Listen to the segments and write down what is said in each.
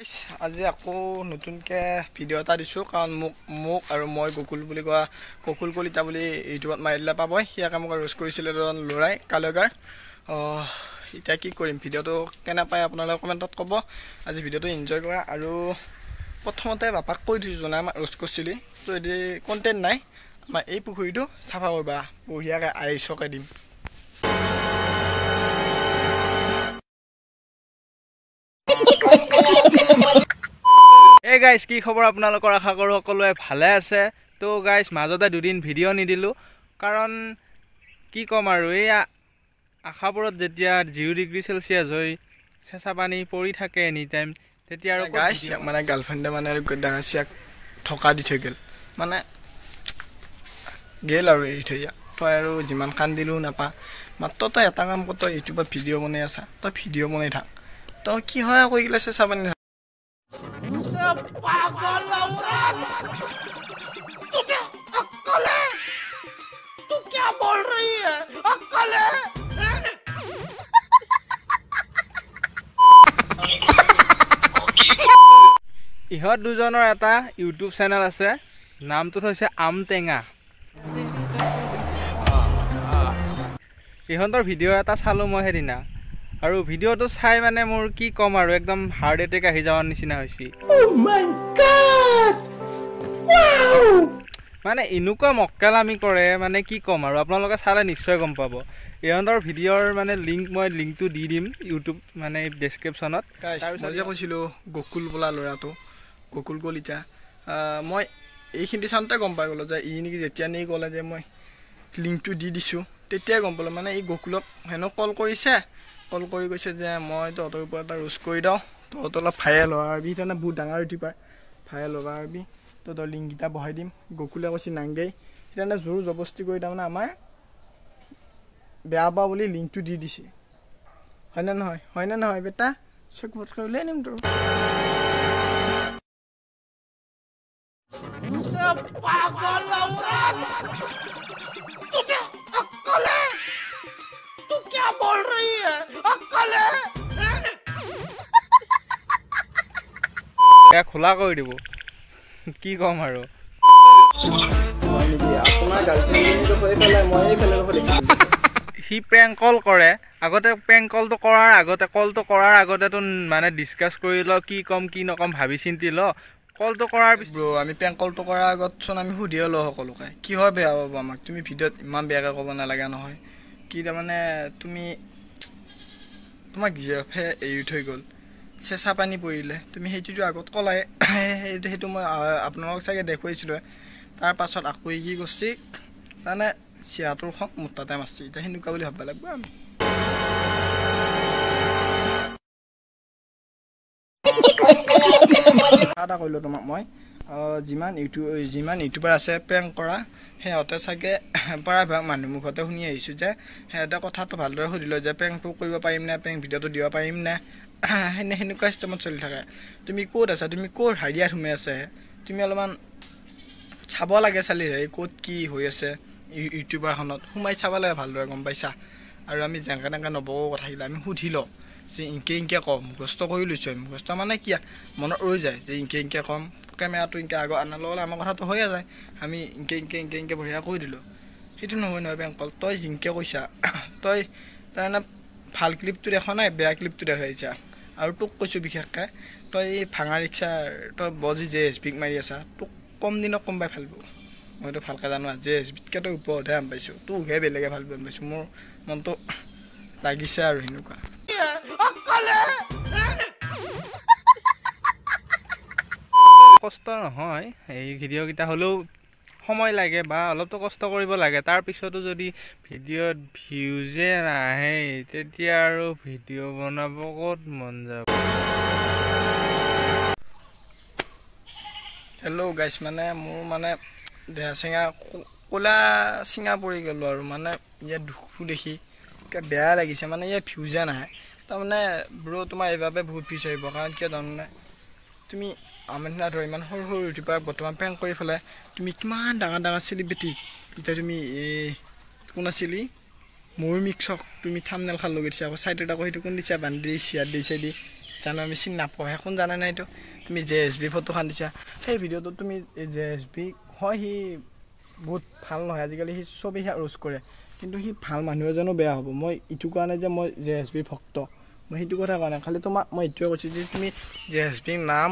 আজি আকৌ নতুনকে ভিডিঅ' এটা দিছোঁ কাৰণ মোক আৰু মই গকুল বুলি কোৱা গকুল কলিতা বুলি ইউটিউবত মাৰিলে পাবই। সিয়াকে মোক ৰোষ্ট কৰিছিলে এজন ল'ৰাই কালগাৰ। এতিয়া কি কৰিম, ভিডিঅ'টো কেনে পায় আপোনালোকে কমেণ্টত ক'ব। আজি ভিডিঅ'টো এনজয় কৰা। আৰু প্ৰথমতে বাপাক কৈ দিছোঁ যোনে আমাক ৰোষ্ট কৰিছিলি, তো এতিয়া কণ্টেণ্ট নাই, আমাৰ এই পুখুৰীটো চাফা কৰবা, বঢ়িয়াকৈ আইচকে দিম। এই গাইজ, কি খবৰ আপোনালোকৰ? আশা কৰোঁ সকলোৱে ভালে আছে। তো গাইজ, মাজতে দুদিন ভিডিঅ' নিদিলোঁ কাৰণ কি ক'ম আৰু, এই আশাপুৰত যেতিয়া 0 ডিগ্ৰী চেলচিয়াছ হৈ চেঁচা পানী পৰি থাকে এনি টাইম, তেতিয়া আৰু গাইজ মানে গাৰ্লফ্ৰেণ্ডে মানে ডাঙাচিয়াক ঠকা দি থৈ গ'ল, মানে গেল আৰু এৰি থৈ যা। তই আৰু যিমান কান্দিলেও নাপা, মাত্ৰ তই এটা কাম কৰ, তই ইউটিউবত ভিডিঅ' বনাই আছা, তই ভিডিঅ' বনাই থাক। তই কি হয় কৈ গ'লে চেঁচা পানী ইহঁত দুজনৰ এটা ইউটিউব চেনেল আছে, নামটো হৈছে আমটেঙা। ইহঁতৰ ভিডিঅ' এটা চালোঁ মই সেইদিনা, আৰু ভিডিঅ'টো চাই মানে মোৰ কি ক'ম আৰু, একদম হাৰ্ট এটেক আহি যোৱাৰ নিচিনা হৈছে। মানে এনেকুৱা মক্কেলামি কৰে, মানে কি ক'ম আৰু, আপোনালোকে চালে নিশ্চয় গম পাব। ইহঁতৰ ভিডিঅ'ৰ মানে লিংকটো দি দিম ইউটিউব মানে ডেছক্ৰিপশ্যনত। মই যে কৈছিলোঁ গকুল বোলা ল'ৰাটো, গকুল কলিতা, মই এইখিনি চাওঁতে গম পাই গ'লোঁ যে ই নেকি, যেতিয়া নেকি ক'লে যে মই লিংকটো দি দিছোঁ, তেতিয়াই গম পালোঁ মানে ই গকুলক হেনো কল কৰিছে, কল কৰি কৈছে যে মই তহঁতৰ ওপৰত এটা ৰোষ্ট কৰি দিওঁ, তহঁতৰ অলপ ভাইৰেল হোৱা আৰবি, তাৰমানে বহুত ডাঙৰ ইউটিউবাৰ, ভাইৰেল হোৱা আৰবি, তহঁতৰ লিংককেইটা বহাই দিম। গকুলে কৈছে নাংগেই, সেইকাৰণে জোৰ জবস্তি কৰি তাৰমানে আমাৰ বেয়া পাওঁ বুলি লিংকটো দি দিছে। হয়নে নহয়? হয়নে নহয় বেটা? চক ফটকৈ উলিয়াই নিম তোৰ। খোলা কৰি দিব, কি ক'ম আৰু। সি প্ৰেংক কল কৰে, আগতে প্ৰেংক কলটো কৰাৰ আগতেতো মানে ডিছকাছ কৰি ল, কি ক'ম কি নক'ম ভাবি চিন্তি ল। কলটো কৰাৰ পিছত আমি প্ৰেংক কলটো কৰাৰ আগতচোন আমি সুধিয়ে লওঁ সকলোকে, কিহৰ বেয়া পাব আমাক, তুমি ভিডিঅ'ত ইমান বেয়াকৈ ক'ব নালাগে নহয়। কি তাৰমানে তোমাক জিৰাফে এৰি থৈ গ'ল, চেঁচা পানী পৰিলে, তুমি সেইটোতো আগত ক'লাই, সেইটো মই আপোনালোকক চাগে দেখুৱাইছিলোঁ। তাৰ পাছত আকৌ কি কৰিছে তাৰমানে চিয়াটোৰ খং মোৰ তাতে মাৰিছে, এতিয়া সেনেকুৱা বুলি ভাবিব লাগিব আমি। এটা কৰিলোঁ তোমাক মই, যিমান ইউটিউবাৰ আছে প্ৰেংক কৰা, সিহঁতে চাগে প্ৰায়ভাগ মানুহ মুখতে শুনি আহিছোঁ যে সিহঁতে কথাটো ভালদৰে সুধি লয় যে প্ৰেংকটো কৰিব পাৰিম নে, প্ৰেংক ভিডিঅ'টো দিব পাৰিম নে, সেনেকুৱা চিষ্টেমত চলি থাকে। তুমি ক'ত আছা, তুমি ক'ৰ হাৰিয়াত সোমাই আছে, তুমি অলপমান চাব লাগে, চালি ক'ত কি হৈ আছে ইউটিউবাৰখনত সোমাই চাব লাগে ভালদৰে, গম পাইছা। আৰু আমি যেনেকৈ তেনেকৈ নবওঁ কথাবিলাক আমি সুধি লওঁ যে ইনকে কওঁ, মুখস্থ কৰি লৈছোঁ। মুখস্থ মানে কি, মনত ৰৈ যায় যে ইনকে ক'ম, কেমেৰাটো ইনকে আগত আনাৰ লগে আমাৰ কথাটো হৈয়ে যায়, আমি ইনকে বঢ়িয়া কৈ দিলোঁ। সেইটো নহয় প্ৰেংক কল। তই জিনকে কৈছা, তই তাৰমানে ভাল ক্লিপটো দেখা নাই, বেয়া ক্লিপটো দেখাইছা। আৰু তোক কৈছোঁ বিশেষকৈ, তই এই ভাঙা ৰিক্সাৰ তই বজি JSBক মাৰি আছা, তোক কম দিনক কোনোবাই ভাল পাব, মইতো ভালকৈ জানো। JSBতকৈ তই ওপৰতহে আম পাইছোঁ, তোকহে বেলেগে ভাল পাম পাইছোঁ, মোৰ মনটো লাগিছে আৰু সেনেকুৱা। কষ্ট নহয় এই ভিডিঅ'কেইটা, হ'লেও সময় লাগে বা অলপতো কষ্ট কৰিব লাগে। তাৰপিছতো যদি ভিডিঅ'ত ভিউজে নাহে, তেতিয়া আৰু ভিডিঅ' বনাব ক'ত মন যাব। হেল্ল' গাইছ, মানে মোৰ মানে দেহা চিঙা ক'লা চিঙা পৰি গ'লোঁ আৰু মানে ইয়াত দুখটো দেখি বেয়া লাগিছে, মানে ইয়াত ভিউজে নাহে। তাৰমানে ব্ৰ তোমাৰ এইবাবে বহুত ভিউজ আহিব, কাৰণ কিয় জানানে, তুমি আমাৰ নিচিনা ধৰ ইমান সৰু সৰু ইউটিউবাৰ বৰ্তমান প্ৰেংক কৰি পেলাই তুমি কিমান ডাঙৰ ডাঙৰ চেলিব্ৰিটি, এতিয়া তুমি কোন আছিলি মোৰ মিক্সক তুমি থাম্বনেইলখন লগাই দিছা, আকৌ চাইডত আকৌ সেইটো কোন দিছা বান্ধি চিয়াৰ দিছে দি জানো আমি চিনি নাপাওঁ সেইখন জানা নাই এইটো তুমি JSB ফটোখন দিছা সেই ভিডিঅ'টো তুমি JSB হয় সি বহুত ভাল নহয় আজিকালি সি চবেই ৰোজ কৰে কিন্তু সি ভাল মানুহ এজনো বেয়া হ'ব মই ইটো কোৱা নাই যে মই JSB ভক্ত মই সেইটো কথা কোৱা নাই খালি তোমাক মই এইটোৱে কৈছোঁ যে তুমি JSB নাম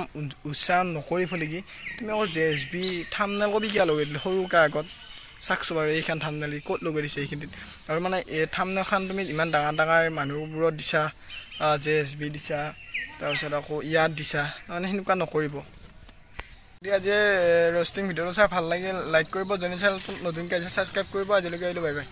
উচ্চাৰণ নকৰি ফেলে কি তুমি আকৌ JSB থাম্বনেইল কবি কিয় লগাই দিলে সৰুকৈ আগত চাকছো বাৰু এইখন থাম্বনেইল ক'ত লগাই দিছে এইখিনিত আৰু মানে এই থাম্বনেইলখন তুমি ইমান ডাঙৰ ডাঙৰ মানুহবোৰত দিছা JSB দিছা তাৰপিছত আকৌ ইয়াত দিছা মানে সেনেকুৱা নকৰিব দিয়া যে ৰষ্টিং ভিডিঅ'টো চাই ভাল লাগিল লাইক কৰিব যোনে চেনেলটো নতুনকৈ আছে ছাবস্ক্ৰাইব কৰিব আজিলৈকে আহিলোঁ বাই বাই